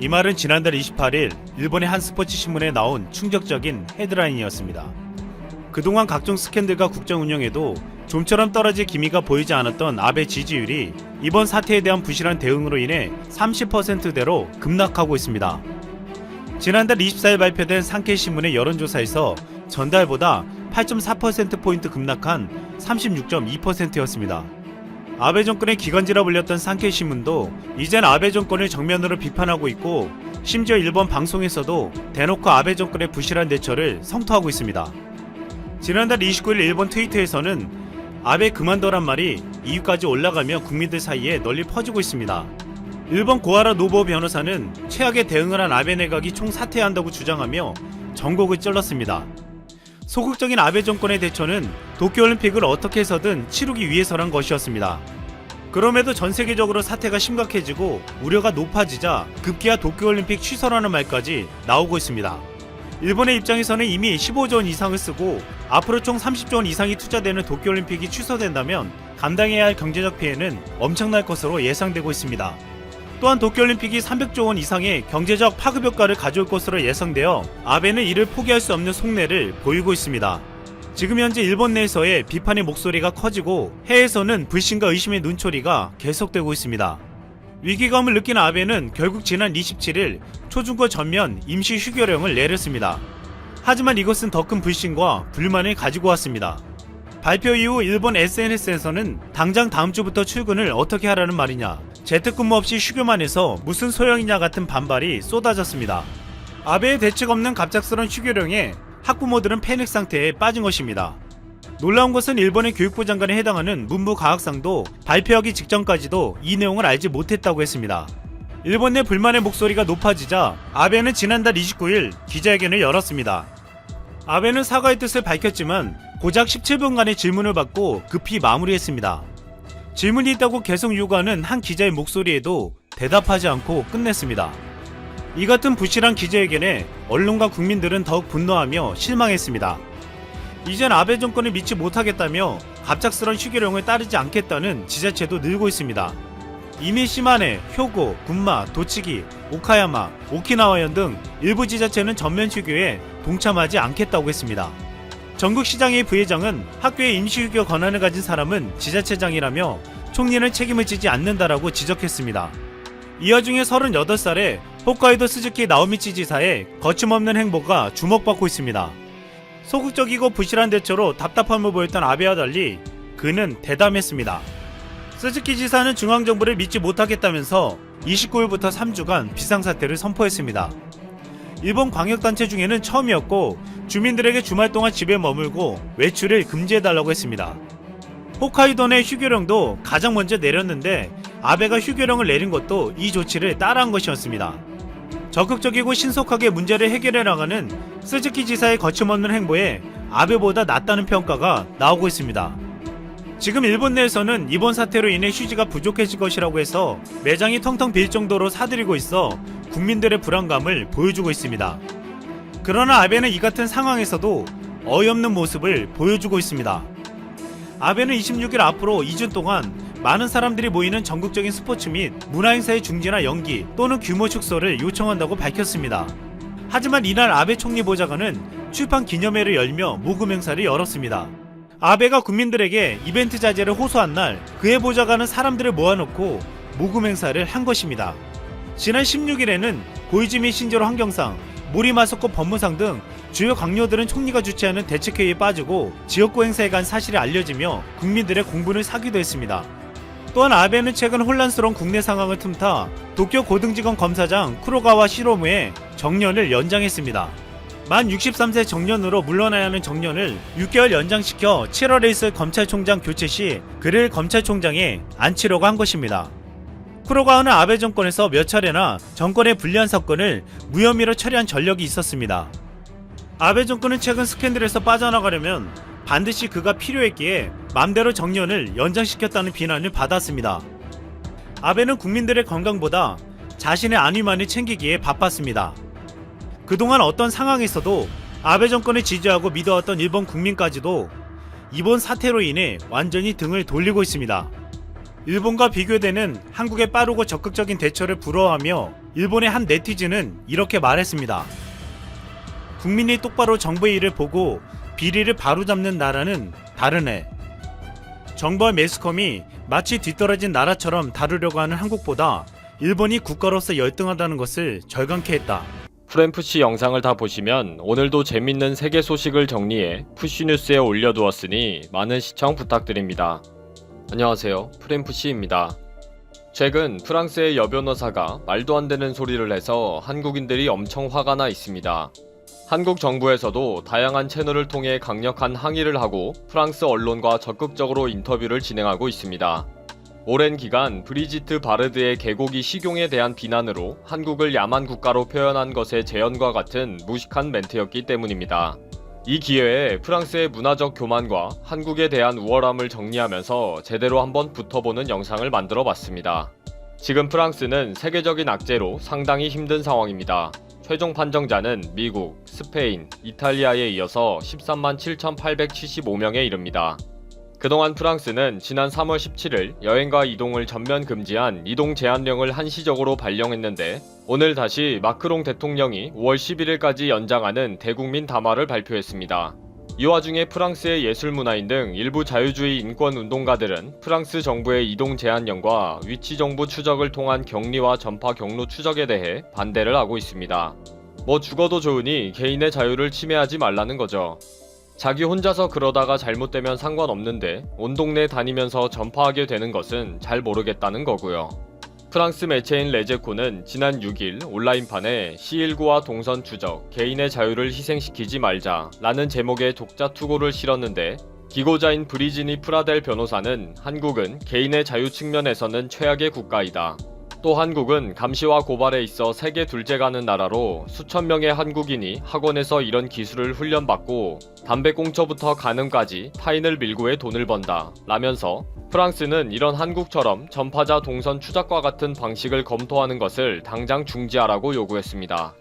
이 말은 지난달 28일 일본의 한 스포츠 신문에 나온 충격적인 헤드라인이었습니다. 그동안 각종 스캔들과 국정 운영에도 좀처럼 떨어질 기미가 보이지 않았던 아베 지지율이 이번 사태에 대한 부실한 대응으로 인해 30%대로 급락하고 있습니다. 지난달 24일 발표된 산케이 신문의 여론조사에서 전달보다 8.4%포인트 급락한 36.2%였습니다. 아베 정권의 기관지라 불렸던 산케이 신문도 이젠 아베 정권을 정면으로 비판하고 있고, 심지어 일본 방송에서도 대놓고 아베 정권의 부실한 대처를 성토하고 있습니다. 지난달 29일 일본 트위터에서는 아베 그만둬란 말이 2위까지 올라가며 국민들 사이에 널리 퍼지고 있습니다. 일본 고하라 노부오 변호사는 최악의 대응을 한 아베 내각이 총사퇴한다고 주장하며 전곡을 찔렀습니다. 소극적인 아베 정권의 대처는 도쿄올림픽을 어떻게 해서든 치르기 위해서란 것이었습니다. 그럼에도 전 세계적으로 사태가 심각해지고 우려가 높아지자 급기야 도쿄올림픽 취소라는 말까지 나오고 있습니다. 일본의 입장에서는 이미 15조 원 이상을 쓰고 앞으로 총 30조 원 이상이 투자되는 도쿄올림픽이 취소된다면 감당해야 할 경제적 피해는 엄청날 것으로 예상되고 있습니다. 또한 도쿄올림픽이 300조 원 이상의 경제적 파급 효과를 가져올 것으로 예상되어 아베는 이를 포기할 수 없는 속내를 보이고 있습니다. 지금 현재 일본 내에서의 비판의 목소리가 커지고 해외에서는 불신과 의심의 눈초리가 계속되고 있습니다. 위기감을 느낀 아베는 결국 지난 27일 초중고 전면 임시 휴교령을 내렸습니다. 하지만 이것은 더 큰 불신과 불만을 가지고 왔습니다. 발표 이후 일본 SNS에서는 당장 다음 주부터 출근을 어떻게 하라는 말이냐, 재택근무 없이 휴교만 해서 무슨 소용이냐 같은 반발이 쏟아졌습니다. 아베의 대책 없는 갑작스런 휴교령에 학부모들은 패닉 상태에 빠진 것입니다. 놀라운 것은 일본의 교육부 장관에 해당하는 문부과학상도 발표하기 직전까지도 이 내용을 알지 못했다고 했습니다. 일본 내 불만의 목소리가 높아지자 아베는 지난달 29일 기자회견을 열었습니다. 아베는 사과의 뜻을 밝혔지만 고작 17분간의 질문을 받고 급히 마무리했습니다. 질문이 있다고 계속 요구하는 한 기자의 목소리에도 대답하지 않고 끝냈습니다. 이 같은 부실한 기자회견에 언론과 국민들은 더욱 분노하며 실망했습니다. 이젠 아베 정권을 믿지 못하겠다며 갑작스런 휴교령을 따르지 않겠다는 지자체도 늘고 있습니다. 이미 시마네, 효고, 군마, 도치기, 오카야마, 오키나와현 등 일부 지자체는 전면 휴교에 동참하지 않겠다고 했습니다. 전국시장의 부회장은 학교의 임시휴교 권한을 가진 사람은 지자체장이라며 총리는 책임을 지지 않는다라고 지적했습니다. 이 와중에 38살의 홋카이도 스즈키 나오미치 지사의 거침없는 행보가 주목받고 있습니다. 소극적이고 부실한 대처로 답답함을 보였던 아베와 달리 그는 대담했습니다. 스즈키 지사는 중앙정부를 믿지 못하겠다면서 29일부터 3주간 비상사태를 선포했습니다. 일본 광역단체 중에는 처음이었고 주민들에게 주말 동안 집에 머물고 외출을 금지해달라고 했습니다. 홋카이도 내 휴교령도 가장 먼저 내렸는데 아베가 휴교령을 내린 것도 이 조치를 따라한 것이었습니다. 적극적이고 신속하게 문제를 해결해 나가는 스즈키 지사의 거침없는 행보에 아베보다 낫다는 평가가 나오고 있습니다. 지금 일본 내에서는 이번 사태로 인해 휴지가 부족해질 것이라고 해서 매장이 텅텅 빌 정도로 사들이고 있어 국민들의 불안감을 보여주고 있습니다. 그러나 아베는 이 같은 상황에서도 어이없는 모습을 보여주고 있습니다. 아베는 26일 앞으로 2주 동안 많은 사람들이 모이는 전국적인 스포츠 및 문화행사의 중지나 연기 또는 규모 축소를 요청한다고 밝혔습니다. 하지만 이날 아베 총리 보좌관은 출판 기념회를 열며 모금 행사를 열었습니다. 아베가 국민들에게 이벤트 자제를 호소한 날 그의 보좌관은 사람들을 모아놓고 모금 행사를 한 것입니다. 지난 16일에는 고이즈미 신조로 환경상, 모리마사코 법무상 등 주요 강요들은 총리가 주최하는 대책회의에 빠지고 지역구 행사에 간 사실이 알려지며 국민들의 공분을 사기도 했습니다. 또한 아베는 최근 혼란스러운 국내 상황을 틈타 도쿄 고등지검 검사장 쿠로가와 시로무의 정년을 연장했습니다. 만 63세 정년으로 물러나야 하는 정년을 6개월 연장시켜 7월에 있을 검찰총장 교체 시 그를 검찰총장에 앉히려고 한 것입니다. 쿠로가와는 아베 정권에서 몇 차례나 정권의 불리한 사건을 무혐의로 처리한 전력이 있었습니다. 아베 정권은 최근 스캔들에서 빠져나가려면 반드시 그가 필요했기에 맘대로 정년을 연장시켰다는 비난을 받았습니다. 아베는 국민들의 건강보다 자신의 안위만을 챙기기에 바빴습니다. 그동안 어떤 상황에서도 아베 정권을 지지하고 믿어왔던 일본 국민까지도 이번 사태로 인해 완전히 등을 돌리고 있습니다. 일본과 비교되는 한국의 빠르고 적극적인 대처를 부러워하며 일본의 한 네티즌은 이렇게 말했습니다. 국민이 똑바로 정부의 일을 보고 비리를 바로잡는 나라는 다르네. 정부와 매스컴이 마치 뒤떨어진 나라처럼 다루려고 하는 한국보다 일본이 국가로서 열등하다는 것을 절감케 했다. 프렘푸시 영상을 다 보시면 오늘도 재밌는 세계 소식을 정리해 푸시뉴스에 올려두었으니 많은 시청 부탁드립니다. 안녕하세요, 프렘푸시입니다. 최근 프랑스의 여변호사가 말도 안 되는 소리를 해서 한국인들이 엄청 화가 나 있습니다. 한국 정부에서도 다양한 채널을 통해 강력한 항의를 하고 프랑스 언론과 적극적으로 인터뷰를 진행하고 있습니다. 오랜 기간 브리지트 바르드의 개고기 식용에 대한 비난으로 한국을 야만 국가로 표현한 것의 재현과 같은 무식한 멘트였기 때문입니다. 이 기회에 프랑스의 문화적 교만과 한국에 대한 우월함을 정리하면서 제대로 한번 붙어보는 영상을 만들어 봤습니다. 지금 프랑스는 세계적인 악재로 상당히 힘든 상황입니다. 최종 판정자는 미국, 스페인, 이탈리아에 이어서 13만 7,875명에 이릅니다. 그동안 프랑스는 지난 3월 17일 여행과 이동을 전면 금지한 이동 제한령을 한시적으로 발령했는데 오늘 다시 마크롱 대통령이 5월 11일까지 연장하는 대국민 담화를 발표했습니다. 이 와중에 프랑스의 예술문화인 등 일부 자유주의 인권운동가들은 프랑스 정부의 이동 제한령과 위치 정보 추적을 통한 격리와 전파 경로 추적에 대해 반대를 하고 있습니다. 뭐 죽어도 좋으니 개인의 자유를 침해하지 말라는 거죠. 자기 혼자서 그러다가 잘못되면 상관없는데 온 동네 다니면서 전파하게 되는 것은 잘 모르겠다는 거고요. 프랑스 매체인 레제코는 지난 6일 온라인판에 C19와 동선 추적, 개인의 자유를 희생시키지 말자 라는 제목의 독자 투고를 실었는데 기고자인 브리지니 프라델 변호사는 한국은 개인의 자유 측면에서는 최악의 국가이다. 또 한국은 감시와 고발에 있어 세계 둘째 가는 나라로 수천 명의 한국인이 학원에서 이런 기술을 훈련받고 담배꽁초부터 간음까지 타인을 밀고의 돈을 번다 라면서 프랑스는 이런 한국처럼 전파자 동선 추적과 같은 방식을 검토하는 것을 당장 중지하라고 요구했습니다.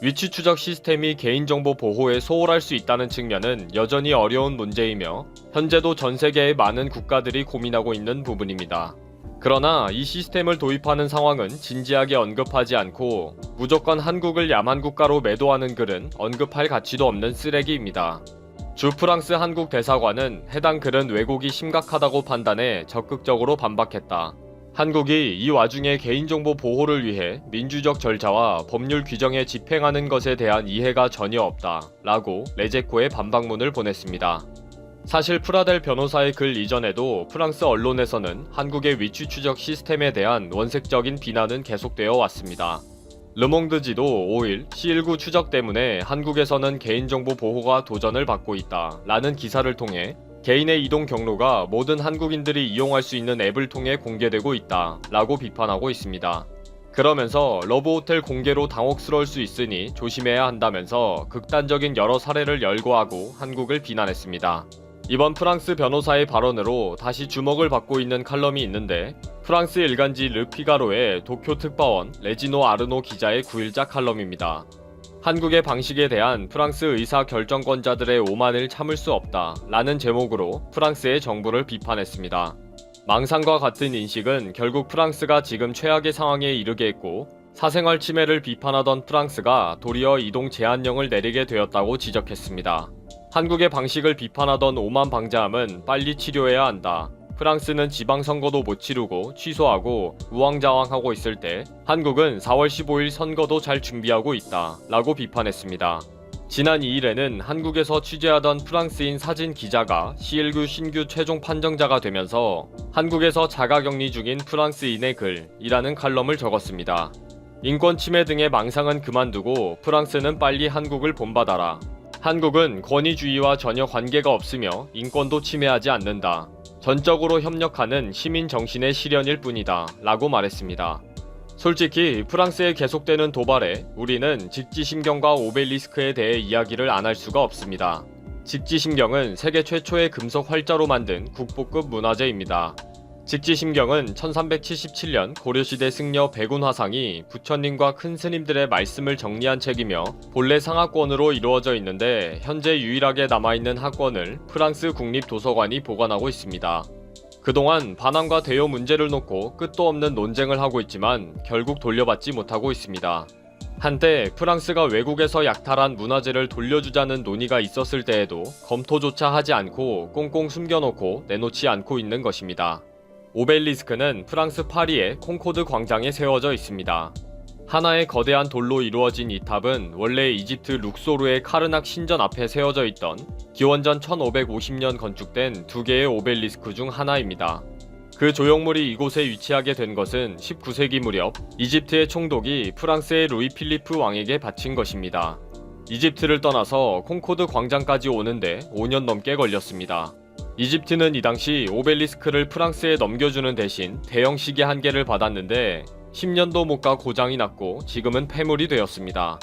위치 추적 시스템이 개인정보 보호에 소홀할 수 있다는 측면은 여전히 어려운 문제이며 현재도 전 세계의 많은 국가들이 고민하고 있는 부분입니다. 그러나 이 시스템을 도입하는 상황은 진지하게 언급하지 않고 무조건 한국을 야만 국가로 매도하는 글은 언급할 가치도 없는 쓰레기입니다. 주 프랑스 한국 대사관은 해당 글은 왜곡이 심각하다고 판단해 적극적으로 반박했다. 한국이 이 와중에 개인정보 보호를 위해 민주적 절차와 법률 규정에 집행하는 것에 대한 이해가 전혀 없다 라고 레제코에 반박문을 보냈습니다. 사실 프라델 변호사의 글 이전에도 프랑스 언론에서는 한국의 위치 추적 시스템에 대한 원색적인 비난은 계속되어 왔습니다. 르몽드지도 5일 C19 추적 때문에 한국에서는 개인정보 보호가 도전을 받고 있다 라는 기사를 통해 개인의 이동 경로가 모든 한국인들이 이용할 수 있는 앱을 통해 공개되고 있다 라고 비판하고 있습니다. 그러면서 러브호텔 공개로 당혹스러울 수 있으니 조심해야 한다면서 극단적인 여러 사례를 열거하고 한국을 비난했습니다. 이번 프랑스 변호사의 발언으로 다시 주목을 받고 있는 칼럼이 있는데 프랑스 일간지 르피가로의 도쿄 특파원 레지노 아르노 기자의 9일자 칼럼입니다. 한국의 방식에 대한 프랑스 의사 결정권자들의 오만을 참을 수 없다 라는 제목으로 프랑스의 정부를 비판했습니다. 망상과 같은 인식은 결국 프랑스가 지금 최악의 상황에 이르게 했고 사생활 침해를 비판하던 프랑스가 도리어 이동 제한령을 내리게 되었다고 지적했습니다. 한국의 방식을 비판하던 오만 방자함은 빨리 치료해야 한다. 프랑스는 지방선거도 못 치르고 취소하고 우왕좌왕하고 있을 때 한국은 4월 15일 선거도 잘 준비하고 있다 라고 비판했습니다. 지난 2일에는 한국에서 취재하던 프랑스인 사진 기자가 C19 신규 최종 판정자가 되면서 한국에서 자가격리 중인 프랑스인의 글이라는 칼럼을 적었습니다. 인권 침해 등의 망상은 그만두고 프랑스는 빨리 한국을 본받아라. 한국은 권위주의와 전혀 관계가 없으며 인권도 침해하지 않는다. 전적으로 협력하는 시민 정신의 실현일 뿐이다 라고 말했습니다. 솔직히 프랑스의 계속되는 도발에 우리는 직지심경과 오벨리스크에 대해 이야기를 안 할 수가 없습니다. 직지심경은 세계 최초의 금속 활자로 만든 국보급 문화재입니다. 직지심경은 1377년 고려시대 승려 백운화상이 부처님과 큰 스님들의 말씀을 정리한 책이며 본래 상하권으로 이루어져 있는데 현재 유일하게 남아있는 하권을 프랑스 국립도서관이 보관하고 있습니다. 그동안 반환과 대여 문제를 놓고 끝도 없는 논쟁을 하고 있지만 결국 돌려받지 못하고 있습니다. 한때 프랑스가 외국에서 약탈한 문화재를 돌려주자는 논의가 있었을 때에도 검토조차 하지 않고 꽁꽁 숨겨놓고 내놓지 않고 있는 것입니다. 오벨리스크는 프랑스 파리의 콩코드 광장에 세워져 있습니다. 하나의 거대한 돌로 이루어진 이 탑은 원래 이집트 룩소르의 카르낙 신전 앞에 세워져 있던 기원전 1550년 건축된 두 개의 오벨리스크 중 하나입니다. 그 조형물이 이곳에 위치하게 된 것은 19세기 무렵 이집트의 총독이 프랑스의 루이 필리프 왕에게 바친 것입니다. 이집트를 떠나서 콩코드 광장까지 오는데 5년 넘게 걸렸습니다. 이집트는 이 당시 오벨리스크를 프랑스에 넘겨주는 대신 대형 시계 한 개를 받았는데 10년도 못 가 고장이 났고 지금은 폐물이 되었습니다.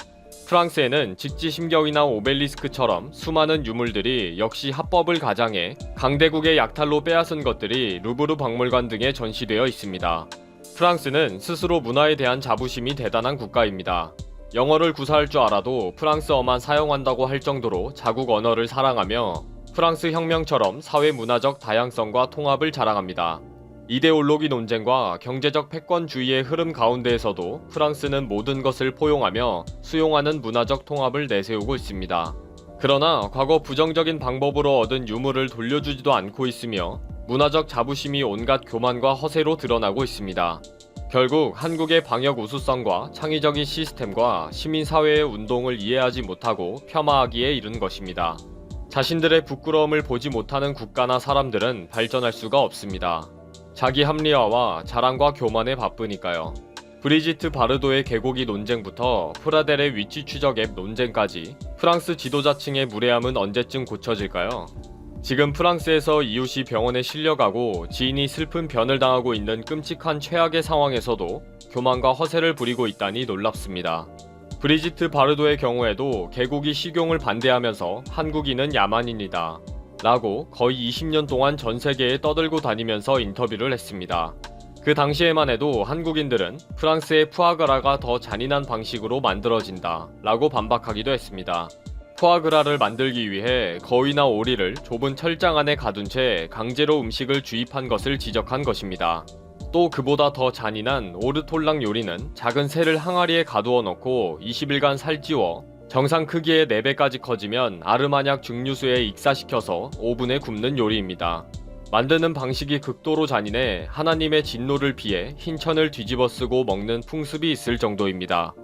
프랑스에는 직지심경이나 오벨리스크처럼 수많은 유물들이 역시 합법을 가장해 강대국의 약탈로 빼앗은 것들이 루브르 박물관 등에 전시되어 있습니다. 프랑스는 스스로 문화에 대한 자부심이 대단한 국가입니다. 영어를 구사할 줄 알아도 프랑스어만 사용한다고 할 정도로 자국 언어를 사랑하며 프랑스 혁명처럼 사회 문화적 다양성과 통합을 자랑합니다. 이데올로기 논쟁과 경제적 패권주의의 흐름 가운데에서도 프랑스는 모든 것을 포용하며 수용하는 문화적 통합을 내세우고 있습니다. 그러나 과거 부정적인 방법으로 얻은 유물을 돌려주지도 않고 있으며 문화적 자부심이 온갖 교만과 허세로 드러나고 있습니다. 결국 한국의 방역 우수성과 창의적인 시스템과 시민사회의 운동을 이해하지 못하고 폄하하기에 이른 것입니다. 자신들의 부끄러움을 보지 못하는 국가나 사람들은 발전할 수가 없습니다. 자기 합리화와 자랑과 교만에 바쁘니까요. 브리지트 바르도의 개고기 논쟁부터 프라델의 위치 추적 앱 논쟁까지 프랑스 지도자층의 무례함은 언제쯤 고쳐질까요? 지금 프랑스에서 이웃이 병원에 실려가고 지인이 슬픈 변을 당하고 있는 끔찍한 최악의 상황에서도 교만과 허세를 부리고 있다니 놀랍습니다. 브리지트 바르도의 경우에도 개고기 식용을 반대하면서 한국인은 야만인이다 라고 거의 20년 동안 전 세계에 떠들고 다니면서 인터뷰를 했습니다. 그 당시에만 해도 한국인들은 프랑스의 푸아그라가 더 잔인한 방식으로 만들어진다 라고 반박하기도 했습니다. 푸아그라를 만들기 위해 거위나 오리를 좁은 철장 안에 가둔 채 강제로 음식을 주입한 것을 지적한 것입니다. 또 그보다 더 잔인한 오르톨랑 요리는 작은 새를 항아리에 가두어 넣고 20일간 살찌워 정상 크기의 4배까지 커지면 아르마냥 증류수에 익사시켜서 오븐에 굽는 요리입니다. 만드는 방식이 극도로 잔인해 하나님의 진노를 피해 흰천을 뒤집어 쓰고 먹는 풍습이 있을 정도입니다.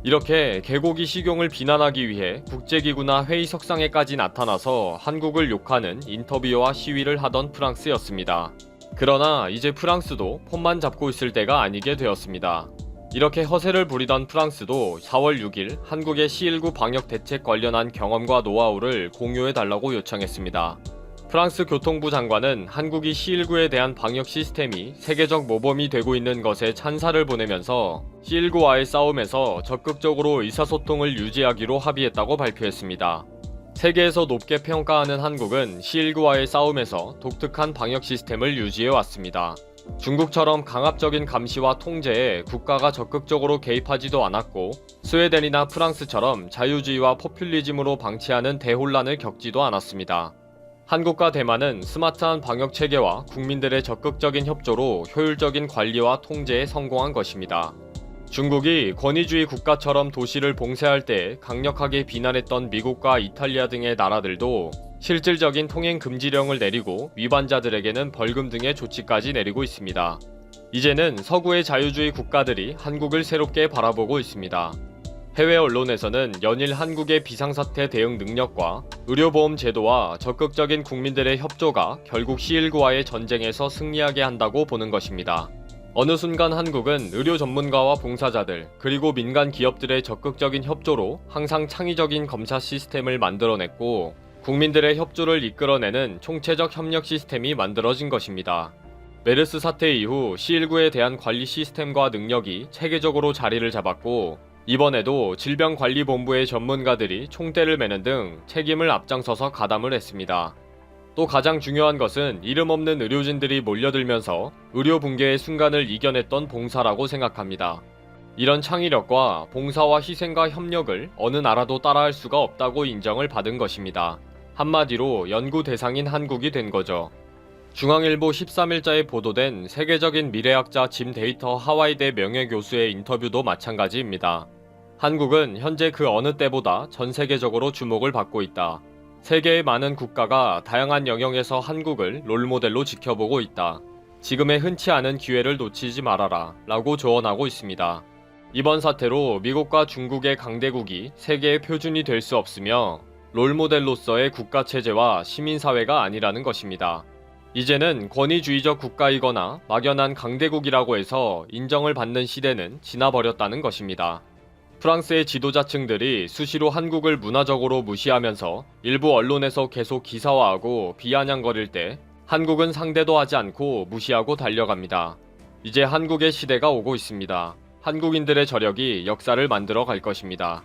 이렇게 개고기 식용을 비난하기 위해 국제기구나 회의석상에까지 나타나서 한국을 욕하는 인터뷰와 시위를 하던 프랑스였습니다. 그러나 이제 프랑스도 폰만 잡고 있을 때가 아니게 되었습니다. 이렇게 허세를 부리던 프랑스도 4월 6일 한국의 C19 방역 대책 관련한 경험과 노하우를 공유해달라고 요청했습니다. 프랑스 교통부 장관은 한국이 C19에 대한 방역 시스템이 세계적 모범이 되고 있는 것에 찬사를 보내면서 C19와의 싸움에서 적극적으로 의사소통을 유지하기로 합의했다고 발표했습니다. 세계에서 높게 평가하는 한국은 C19와의 싸움에서 독특한 방역 시스템을 유지해왔습니다. 중국처럼 강압적인 감시와 통제에 국가가 적극적으로 개입하지도 않았고 스웨덴이나 프랑스처럼 자유주의와 포퓰리즘으로 방치하는 대혼란을 겪지도 않았습니다. 한국과 대만은 스마트한 방역 체계와 국민들의 적극적인 협조로 효율적인 관리와 통제에 성공한 것입니다. 중국이 권위주의 국가처럼 도시를 봉쇄할 때 강력하게 비난했던 미국과 이탈리아 등의 나라들도 실질적인 통행 금지령을 내리고 위반자들에게는 벌금 등의 조치까지 내리고 있습니다. 이제는 서구의 자유주의 국가들이 한국을 새롭게 바라보고 있습니다. 해외 언론에서는 연일 한국의 비상사태 대응 능력과 의료보험 제도와 적극적인 국민들의 협조가 결국 C19와의 전쟁에서 승리하게 한다고 보는 것입니다. 어느 순간 한국은 의료 전문가와 봉사자들 그리고 민간 기업들의 적극적인 협조로 항상 창의적인 검사 시스템을 만들어냈고 국민들의 협조를 이끌어내는 총체적 협력 시스템이 만들어진 것입니다. 메르스 사태 이후 C19에 대한 관리 시스템과 능력이 체계적으로 자리를 잡았고 이번에도 질병관리본부의 전문가들이 총대를 매는 등 책임을 앞장서서 가담을 했습니다. 또 가장 중요한 것은 이름 없는 의료진들이 몰려들면서 의료 붕괴의 순간을 이겨냈던 봉사라고 생각합니다. 이런 창의력과 봉사와 희생과 협력을 어느 나라도 따라할 수가 없다고 인정을 받은 것입니다. 한마디로 연구 대상인 한국이 된 거죠. 중앙일보 13일자에 보도된 세계적인 미래학자 짐 데이터 하와이대 명예교수의 인터뷰도 마찬가지입니다. 한국은 현재 그 어느 때보다 전 세계적으로 주목을 받고 있다. 세계의 많은 국가가 다양한 영역에서 한국을 롤모델로 지켜보고 있다. 지금의 흔치 않은 기회를 놓치지 말아라 라고 조언하고 있습니다. 이번 사태로 미국과 중국의 강대국이 세계의 표준이 될 수 없으며 롤모델로서의 국가체제와 시민사회가 아니라는 것입니다. 이제는 권위주의적 국가이거나 막연한 강대국이라고 해서 인정을 받는 시대는 지나버렸다는 것입니다. 프랑스의 지도자층들이 수시로 한국을 문화적으로 무시하면서 일부 언론에서 계속 기사화하고 비아냥거릴 때 한국은 상대도 하지 않고 무시하고 달려갑니다. 이제 한국의 시대가 오고 있습니다. 한국인들의 저력이 역사를 만들어 갈 것입니다.